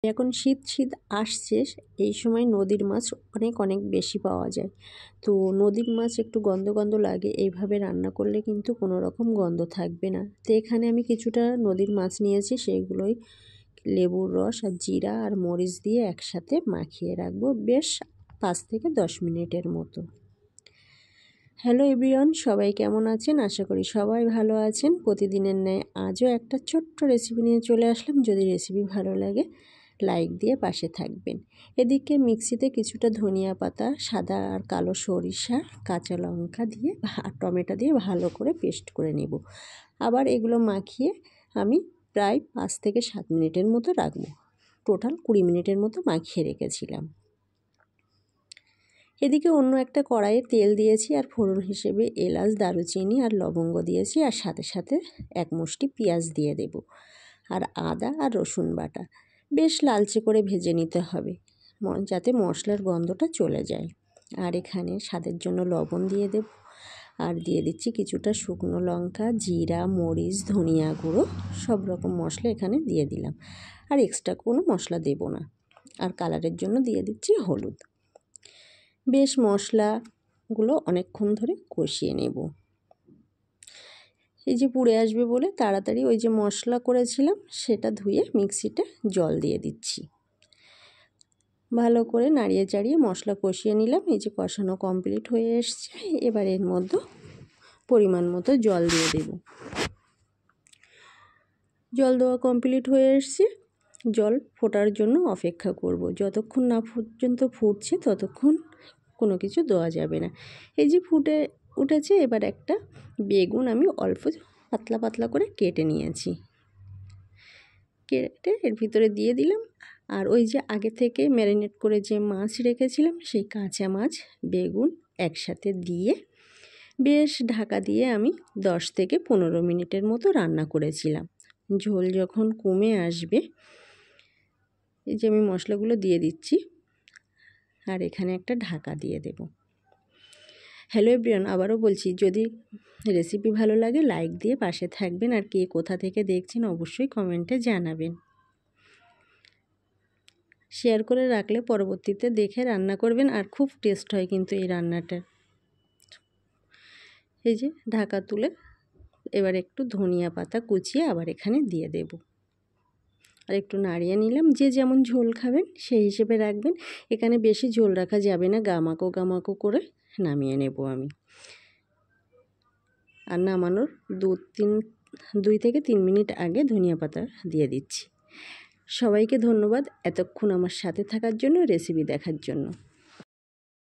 এখন শীত শীত আসছে, এই সময় নদীর মাছ অনেক অনেক বেশি পাওয়া যায়। তো নদীর মাছ একটু গন্ধ গন্ধ লাগে, এইভাবে রান্না করলে কিন্তু কোনো রকম গন্ধ থাকবে না। তো এখানে আমি কিছুটা নদীর মাছ নিয়েছি, সেইগুলোই লেবুর রস আর জিরা আর মরিচ দিয়ে একসাথে মাখিয়ে রাখবো বেশ 5 থেকে 10 মিনিটের মতো। হ্যালো এভরিওয়ান, সবাই কেমন আছেন? আশা করি সবাই ভালো আছেন। প্রতিদিনের ন্যায় আজও একটা ছোট্ট রেসিপি নিয়ে চলে আসলাম। যদি রেসিপি ভালো লাগে লাইক দিয়ে পাশে থাকবেন। এদিকে মিক্সিতে কিছুটা ধনিয়া পাতা, সাদা আর কালো সরিষা, কাঁচা লঙ্কা দিয়ে আর টমেটো দিয়ে ভালো করে পেস্ট করে নেব। আবার এগুলো মাখিয়ে আমি প্রায় 5 থেকে 7 মিনিটের মতো রাখবো। টোটাল 20 মিনিটের মতো মাখিয়ে রেখেছিলাম। এদিকে অন্য একটা কড়াইয়ে তেল দিয়েছি আর ফোড়ন হিসেবে এলাচ, দারুচিনি আর লবঙ্গ দিয়েছি, আর সাথে সাথে এক মুষ্টি পেঁয়াজ দিয়ে দেব আর আদা আর রসুন বাটা বেশ লালচে করে ভেজে নিতে হবে, যাতে মশলার গন্ধটা চলে যায়। আর এখানে স্বাদের জন্য লবণ দিয়ে দেব, আর দিয়ে দিচ্ছি কিছুটা শুকনো লঙ্কা, জিরা, মরিচ, ধনিয়া গুঁড়ো, সব রকম মশলা এখানে দিয়ে দিলাম। আর এক্সট্রা কোনো মশলা দেব না। আর কালারের জন্য দিয়ে দিচ্ছি হলুদ। বেশ মশলাগুলো অনেকক্ষণ ধরে কষিয়ে নেব। এই যে পুড়ে আসবে বলে তাড়াতাড়ি ওই যে মশলা করেছিলাম সেটা ধুয়ে মিক্সিতে জল দিয়ে দিচ্ছি। ভালো করে নাড়িয়ে চাড়িয়ে মশলা কষিয়ে নিলাম। এই যে কষানো কমপ্লিট হয়ে এসছে। এবার এর মধ্যে পরিমাণ মতো জল দিয়ে দেব। জল দেওয়া কমপ্লিট হয়ে এসছে। জল ফোটার জন্য অপেক্ষা করব। যতক্ষণ না পর্যন্ত ফুটছে ততক্ষণ কোনো কিছু দেওয়া যাবে না। এই যে ফুটে উঠেছে, এবার একটা বেগুন আমি অল্প পাতলা পাতলা করে কেটে নিয়েছি, কেটে এর ভিতরে দিয়ে দিলাম। আর ওই যে আগে থেকে ম্যারিনেট করে যে মাছ রেখেছিলাম সেই কাঁচা মাছ, বেগুন একসাথে দিয়ে বেশ ঢাকা দিয়ে আমি 10 থেকে 15 মিনিটের মতো রান্না করেছিলাম। ঝোল যখন কমে আসবে, এই যে আমি মশলাগুলো দিয়ে দিচ্ছি আর এখানে একটা ঢাকা দিয়ে দেব। হ্যালো এভরিওয়ান, আবারও বলছি, যদি রেসিপি ভালো লাগে লাইক দিয়ে পাশে থাকবেন, আর কে কোথা থেকে দেখছেন অবশ্যই কমেন্টে জানাবেন। শেয়ার করে রাখলে পরবর্তীতে দেখে রান্না করবেন, আর খুব টেস্ট হয় কিন্তু এই রান্নাটা। এই যে ঢাকা তুলে এবার একটু ধনিয়া পাতা কুচিয়ে আবার এখানে দিয়ে দেব, আর একটু নাড়িয়ে নিলাম। যে যেমন ঝোল খাবেন সেই হিসেবে রাখবেন। এখানে বেশি ঝোল রাখা যাবে না, গামাকো গামাকো করে নামিয়ে নেব আমি। আর নামানোর 2 থেকে 3 মিনিট আগে ধনিয়া পাতা দিয়ে দিচ্ছি। সবাইকে ধন্যবাদ এতক্ষণ আমার সাথে থাকার জন্য, রেসিপি দেখার জন্য।